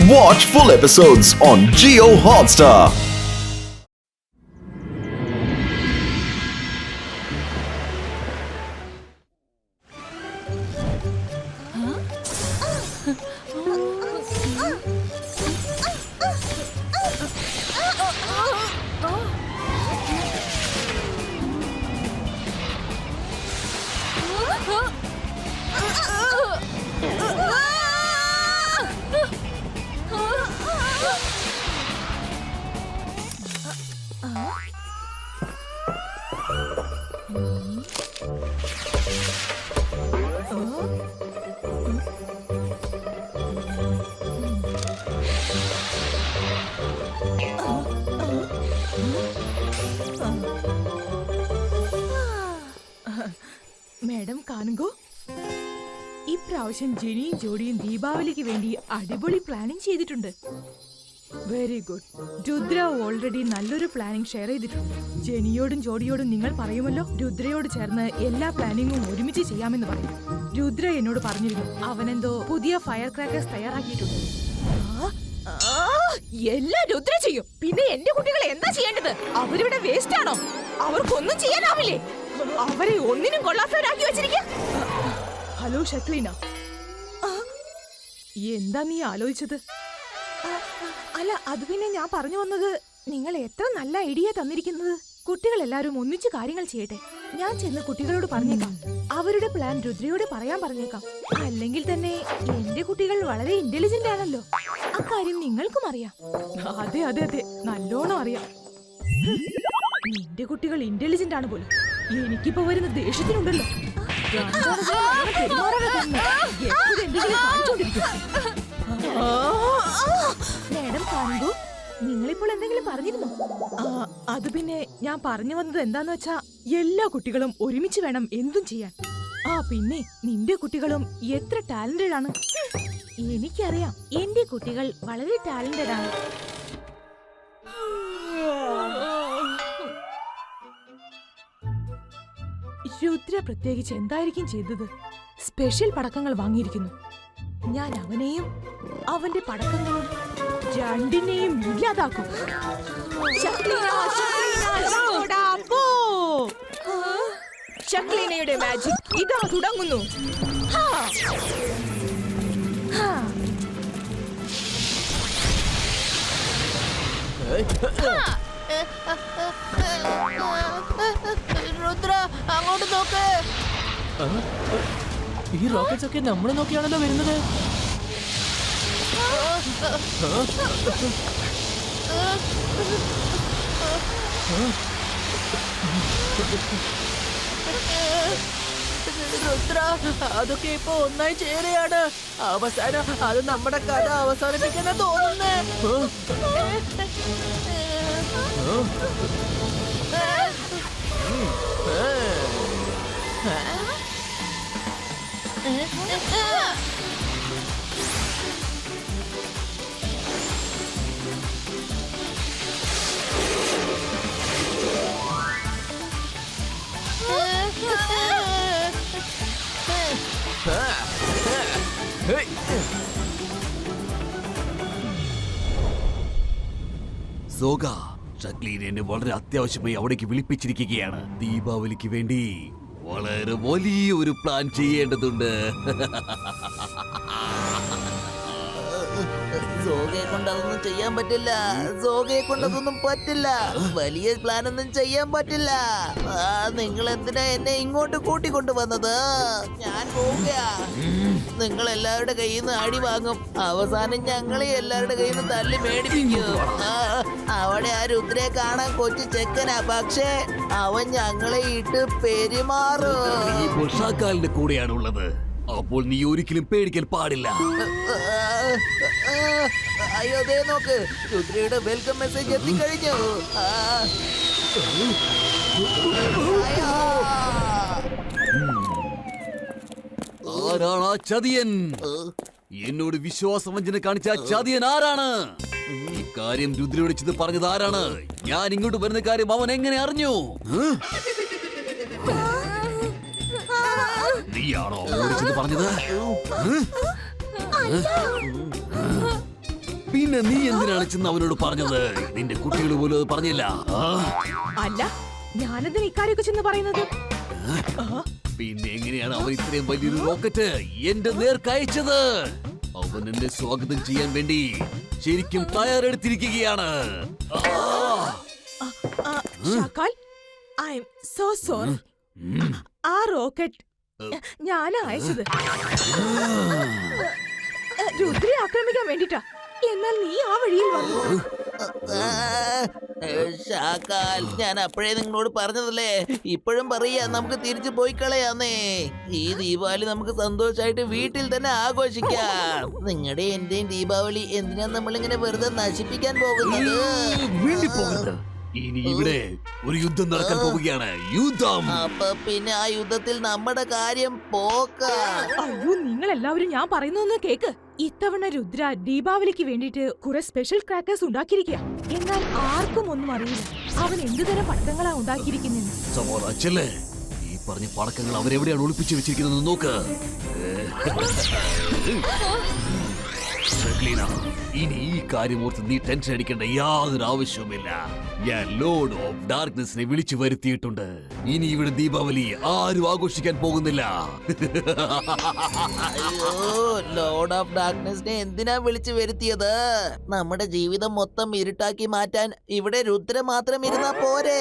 Watch full episodes on Jio Hotstar. Madam കാണുകോ, ഇപ്രാവശ്യം ജെനിയും ജോഡിയും ദീപാവലിക്ക് വേണ്ടി അടിപൊളി പ്ലാനിങ് ചെയ്തിട്ടുണ്ട്. Very good. രുദ്ര ഓൾറെഡി നല്ലൊരു പ്ലാനിങ് ഷെയർ ചെയ്തിട്ടുണ്ട്. ജെനിയോടും ജോഡിയോടും നിങ്ങൾ പറയുമല്ലോ, രുദ്രയോട് ചേർന്ന് എല്ലാ പ്ലാനിങ്ങും ഒരുമിച്ച് ചെയ്യാമെന്ന് പറയും. രുദ്ര എന്നോട് പറഞ്ഞിരുന്നു അവനെന്തോ പുതിയ ഫയർ ക്രാക്കേഴ്സ് തയ്യാറാക്കിയിട്ടുണ്ട്. എല്ലാം രുദ്ര ചെയ്യും. പിന്നെ എന്റെ കുട്ടികളെ എന്താ ചെയ്യേണ്ടത്? അവരിവിടെ വേസ്റ്റ് ആണോ? അവർക്കൊന്നും ചെയ്യാനാവില്ലേ? അവരെ ഒന്നിനും കൊള്ളാത്തവരാക്കി വെച്ചിരിക്കുക. ഹലോ ഷക്ലീന, എന്താ നീ ആലോചിച്ചത്? അല്ല, അത് പിന്നെ ഞാൻ പറഞ്ഞു വന്നത്, നിങ്ങൾ എത്ര നല്ല ഐഡിയ തന്നിരിക്കുന്നത്. കുട്ടികൾ എല്ലാവരും ഒന്നിച്ച് കാര്യങ്ങൾ ചെയ്യട്ടെ. ഞാൻ ചെന്ന് കുട്ടികളോട് പറഞ്ഞേക്കാം. അവരുടെ പ്ലാൻ രുദ്രയോട് പറയാൻ പറഞ്ഞേക്കാം. അല്ലെങ്കിൽ തന്നെ എന്റെ കുട്ടികൾ വളരെ ഇന്റലിജന്റ് ആണല്ലോ, അക്കാര്യം നിങ്ങൾക്കും അറിയാം. അതെ അതെ അതെ, നല്ലോണം അറിയാം. നിന്റെ കുട്ടികൾ ഇന്റലിജന്റ് ആണ് പോലും. എനിക്കിപ്പോ വരുന്ന ദേഷ്യത്തിനുണ്ടല്ലോ. മേഡം കാണുമ്പോ നിങ്ങളിപ്പോൾ എന്തെങ്കിലും പറഞ്ഞിരുന്നോ? അത് പിന്നെ ഞാൻ പറഞ്ഞു വന്നത് എന്താന്ന് വെച്ചാ, എല്ലാ കുട്ടികളും ഒരുമിച്ച് വേണം എന്തും ചെയ്യാൻ. പിന്നെ നിന്റെ കുട്ടികളും എത്ര ടാലന്റഡ് ആണ്. എനിക്കറിയാം, എന്റെ കുട്ടികൾ വളരെ ടാലന്റഡ് ആണ്. രുദ്ര പ്രത്യേകിച്ച് എന്തായിരിക്കും ചെയ്തത്? സ്പെഷ്യൽ പടക്കങ്ങൾ വാങ്ങിയിരിക്കുന്നു. ഞാൻ അവനെയും അവന്റെ പടക്കങ്ങളും രണ്ടിനെയും ഇല്ലാതാക്കും. ഷക്ലീനയുടെ മാജിക് ഇതാ തുടങ്ങുന്നു. രുദ്ര, അങ്ങോട്ട് നോക്ക്. ഈ റോക്കറ്റ്സ് ഒക്കെ നമ്മളെ നോക്കിയാണല്ലോ വരുന്നത്. രുദ്ര, അതൊക്കെ ഇപ്പൊ ഒന്നായി ചേരുകയാണ്. അവസാനം അത് നമ്മുടെ കഥ അവസാനിപ്പിക്കുന്ന തോന്നുന്നേ. സോഗ, ഷക്ലീൻ എന്നെ വളരെ അത്യാവശ്യമായി അവിടേക്ക് വിളിപ്പിച്ചിരിക്കുകയാണ്. ദീപാവലിക്ക് വേണ്ടി വളരെ വലിയൊരു പ്ലാൻ ചെയ്യേണ്ടതുണ്ട്. സോഗയെ കൊണ്ട് അതൊന്നും ചെയ്യാൻ പറ്റില്ല. സോഗയെ കൊണ്ട് അതൊന്നും പറ്റില്ല. വലിയ പ്ലാൻ ഒന്നും ചെയ്യാൻ പറ്റില്ല. നിങ്ങൾ എന്തിനാ എന്നെ ഇങ്ങോട്ട് കൂട്ടിക്കൊണ്ടു വന്നത്? ഞാൻ പോവുക. നിങ്ങൾ എല്ലാവരുടെ കയ്യിൽ നിന്ന് അടി വാങ്ങും. അവസാനം ഞങ്ങളെ എല്ലാവരുടെ കയ്യിൽ നിന്ന് തല്ലി മേടിപ്പിക്കും. അവിടെ ആ രുദ്രയെ കാണാൻ കൊച്ചു ചെക്കനാ, പക്ഷേ അവൻ ഞങ്ങളെ ഇട്ട് പെരുമാറും. ഇപ്പോൾ ഷാക്കാലിന്റെ കൂടെയാണ് ഉള്ളത്. അപ്പോൾ നീ ഒരിക്കലും പേടിക്കാൻ പാടില്ല. അയ്യോ, ദേ നോക്ക്, രുദ്രയുടെ വെൽക്കം മെസ്സേജ് എത്തിക്കഴിഞ്ഞു. ആരാണ് ആ ചതിയൻ? എന്നോട് വിശ്വാസവഞ്ചന കാണിച്ച ആ ചതിയൻ ആരാണ്? ഇക്കാര്യം രുദ്രയോട് ചെന്ന് പറഞ്ഞത് ആരാണ്? ഞാൻ ഇങ്ങോട്ട് വരുന്ന കാര്യം അവൻ എങ്ങനെ അറിഞ്ഞു? നീയാണോ അവനോട് ചെന്ന് പറഞ്ഞത്? പിന്നെ നീ എന്തിനാണ് ചെന്ന് അവനോട് പറഞ്ഞത്? നിന്റെ കുട്ടികൾ പോലും അത് പറഞ്ഞില്ല. ആ? അല്ല, ഞാനെന്തിനാ ഇക്കാര്യമൊക്കെ ചെന്ന് പറയുന്നത്? പിന്നെ എങ്ങനെയാണ് അവൻ ഇത്രയും വലിയൊരു റോക്കറ്റ് എന്റെ നേർക്ക് അയച്ചത്? അവൻ എന്നെ സ്വാഗതം ചെയ്യാൻ വേണ്ടി ശരിക്കും തയ്യാറെടുത്തിരിക്കുകയാണ്. ഷാക്കാൽ, ഐ എം സോ സോറി. ആ റോക്കറ്റ് ഞാനാ അയച്ചത്. രുദ്രയെ ആക്രമിക്കാൻ വേണ്ടിട്ടാ. എന്നാൽ നീ ആ വഴിയിൽ വന്നു. ഷാക്കാൽ, ഞാൻ അപ്പോഴേ നിങ്ങളോട് പറഞ്ഞതല്ലേ, ഇപ്പോഴും പറയാ നമുക്ക് തിരിച്ചു പോയി കളയാന്നേ. ഈ ദീപാവലി നമുക്ക് സന്തോഷായിട്ട് വീട്ടിൽ തന്നെ ആഘോഷിക്കാം. നിങ്ങളുടെ എന്റെയും ദീപാവലി എന്തിനാ നമ്മളിങ്ങനെ വെറുതെ നശിപ്പിക്കാൻ പോകുന്നത്? വേണ്ടി പോകരുത്. ഇനി ഇവിടെ ഒരു യുദ്ധം നടക്കാൻ പോവുകയാണ്. യുദ്ധം. അപ്പൊ പിന്നെ ആ യുദ്ധത്തിൽ നമ്മുടെ കാര്യം പോക്ക. അയ്യോ, നിങ്ങൾ എല്ലാവരും ഞാൻ പറയുന്നൊന്ന് കേക്ക്. ഇത്തവണ രുദ്ര ദീപാവലിക്ക് വേണ്ടിട്ട് കുറെ സ്പെഷ്യൽ ക്രാക്കേഴ്സ് ഉണ്ടാക്കിയിരിക്കുക. എന്നാൽ ആർക്കും ഒന്നും അറിയില്ല അവൻ എന്തുതരം പടക്കങ്ങളാ ഉണ്ടാക്കിയിരിക്കുന്നെന്ന്. സമാധാനച്ചല്ലേ, ഈ പറഞ്ഞ പടക്കങ്ങൾ അവരെവിടെയാണ് ഒളിപ്പിച്ചു വെച്ചിരിക്കുന്നത് നോക്ക്. ഷക്ലീന, ഇനി ഈ കാര്യം ഓർത്ത് നീ ടെൻഷൻ അടിക്കേണ്ട യാതൊരു ആവശ്യവുമില്ല. ഞാൻ ലോർഡ് ഓഫ് ഡാർക്ക്നെസ്സിനെ വിളിച്ചു വരുത്തിയിട്ടുണ്ട്. ഇനി ഇവിടെ ദീപാവലി ആരും ആഘോഷിക്കാൻ പോകുന്നില്ല. അയ്യോ, ലോർഡ് ഓഫ് ഡാർക്ക്നെസ്സിനെ എന്തിനാ വിളിച്ചു വരുത്തിയത്? നമ്മുടെ ജീവിതം മൊത്തം ഇരുട്ടാക്കി മാറ്റാൻ ഇവിടെ രുദ്ര മാത്രം ഇരുന്നാ പോരെ?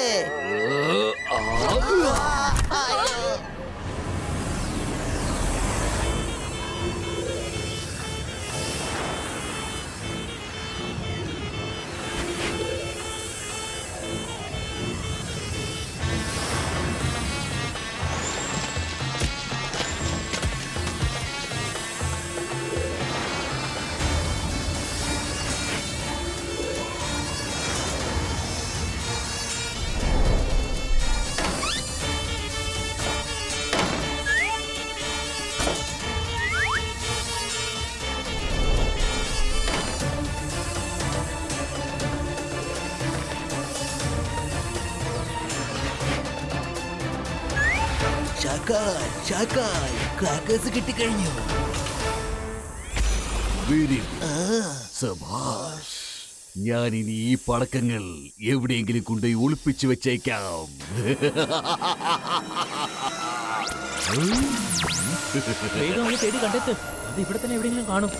ക്രാക്കേഴ്സ് കിട്ടിക്കഴിഞ്ഞു. സബാഷ്. ഞാൻ ഇനി ഈ പടക്കങ്ങൾ എവിടെയെങ്കിലും കൊണ്ടുപോയി ഒളിപ്പിച്ചു വെച്ചേക്കാം. വേഗം അവനെ തേടി കണ്ടെത്ത്. അത് ഇവിടെ തന്നെ എവിടെയെങ്കിലും കാണും.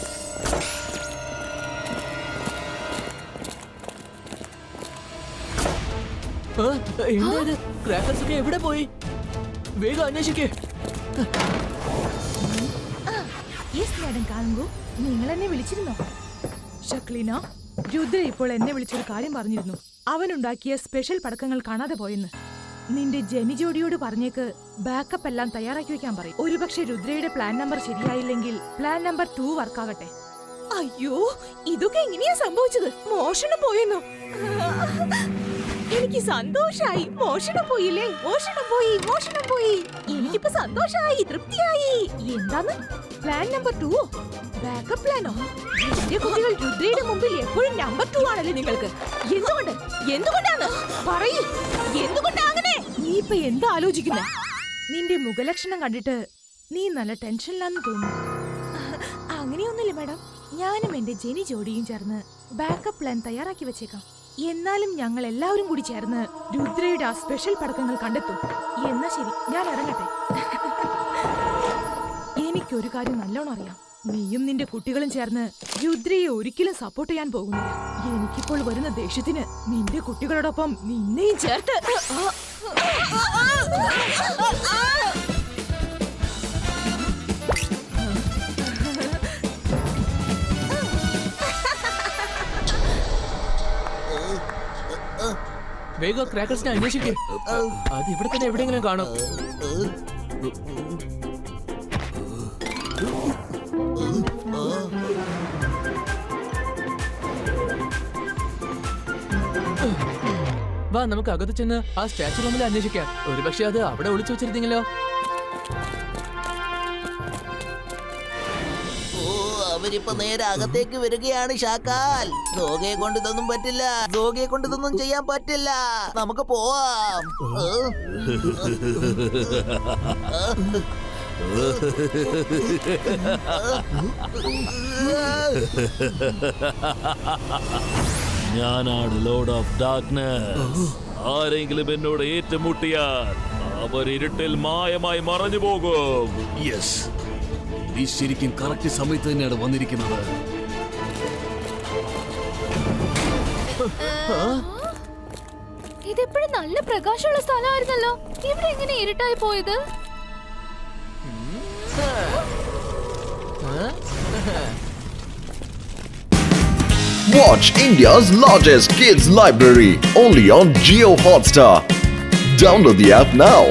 എന്താ ക്രാക്കേഴ്സ് ഒക്കെ എവിടെ പോയി? വേഗം അന്വേഷിക്കേ. യെസ് മാഡം കാലുങ്കു, നിങ്ങൾ എന്നെ വിളിച്ചിരുന്നോ? ഷക്ലീന, രുദ്ര ഇപ്പോൾ എന്നെ വിളിച്ചൊരു കാര്യം പറഞ്ഞിരുന്നു. അവനുണ്ടാക്കിയ സ്പെഷ്യൽ പടക്കങ്ങൾ കാണാതെ പോയെന്ന്. നിന്റെ ജനിജോഡിയോട് പറഞ്ഞേക്ക് ബാക്കപ്പ് എല്ലാം തയ്യാറാക്കി വെക്കാൻ പറയും. ഒരുപക്ഷെ രുദ്രയുടെ പ്ലാൻ നമ്പർ ശരിയായില്ലെങ്കിൽ പ്ലാൻ നമ്പർ 2 വർക്കാകട്ടെ. അയ്യോ, ഇതൊക്കെ എങ്ങനെയാ സംഭവിച്ചത്? മോഷണം പോയെന്നോ? എനിക്ക് സന്തോഷായി. മോഷണം പോയില്ലേ? മോഷണം പോയി. എനിക്കിപ്പോ സന്തോഷായി, തൃപ്തിയായി. എന്താണ് പ്ലാൻ നമ്പർ 2? ബാക്കപ്പ് പ്ലാനോ? എന്റെ കുട്ടികൾ രുദ്രയുടെ മുമ്പിൽ എപ്പോഴും നമ്പർ 2 ആണല്ലേ നിങ്ങൾക്ക്? എന്തുകൊണ്ടാണ്? പറയൂ, എന്തുകൊണ്ടാങ്ങനെ? നീ ഇപ്പൊ എന്താ ആലോചിക്കുന്നെ? നിന്റെ മുഖലക്ഷണം കണ്ടിട്ട് നീ നല്ല ടെൻഷനിലാന്ന് തോന്നുന്നു. അങ്ങനെയൊന്നുമില്ല മാഡം, ഞാനും എന്റെ ജെനി ജോഡിയും ചേർന്ന് ബാക്കപ്പ് പ്ലാൻ തയ്യാറാക്കി വെച്ചേക്കാം. എന്നാലും ഞങ്ങൾ എല്ലാവരും കൂടി ചേർന്ന് രുദ്രയുടെ ആ സ്പെഷ്യൽ പടക്കങ്ങൾ കണ്ടെത്തും. എന്നാ ശരി, ഞാൻ ഇറങ്ങട്ടെ. എനിക്കൊരു കാര്യം നല്ലോണം അറിയാം. നീയും നിന്റെ കുട്ടികളും ചേർന്ന് രുദ്രയെ ഒരിക്കലും സപ്പോർട്ട് ചെയ്യാൻ പോകുന്നില്ല. എനിക്കിപ്പോൾ വരുന്ന ദേഷ്യത്തിന് നിന്റെ കുട്ടികളോടൊപ്പം നിന്നെയും ചേർത്ത്. വേഗം ക്രാക്കേഴ്സിനെ അന്വേഷിക്കേ. അത് ഇവിടെ തന്നെ എവിടെയെങ്കിലും കാണും. വാ, നമുക്ക് അകത്ത് ചെന്ന് ആ സ്റ്റാച്ചു റൂമിൽ അന്വേഷിക്കാം. ഒരുപക്ഷെ അത് അവിടെ ഒളിച്ചു വെച്ചിരുന്നെങ്കിലോ? അവരിപ്പോ നേരെ അകത്തേക്ക് വരികയാണ്. ഷാക്കാൽ, സോഗയെ കൊണ്ട് ഇതൊന്നും പറ്റില്ല. സോഗയെ കൊണ്ട് ഇതൊന്നും ചെയ്യാൻ പറ്റില്ല. നമുക്ക് പോവാം. ഞാനാണ് ലോർഡ് ഓഫ് ഡാർക്ക്നെസ്. ആരെങ്കിലും എന്നോട് ഏറ്റുമുട്ടിയാൽ അവർ ഇരുട്ടിൽ മായമായി മറഞ്ഞു പോകും. യെസ്, നീ ശരിക്കും കറക്റ്റ് സമയത്ത് തന്നെയാണ് വന്നിരിക്കുന്നത്. ഇതെപ്പോഴും നല്ല പ്രകാശമുള്ള സ്ഥലമായിരുന്നല്ലോ, ഇവിടെ എങ്ങനെ ഇരുട്ടായി പോയത്? Watch India's largest kids library only on Jio Hotstar. Download the app now.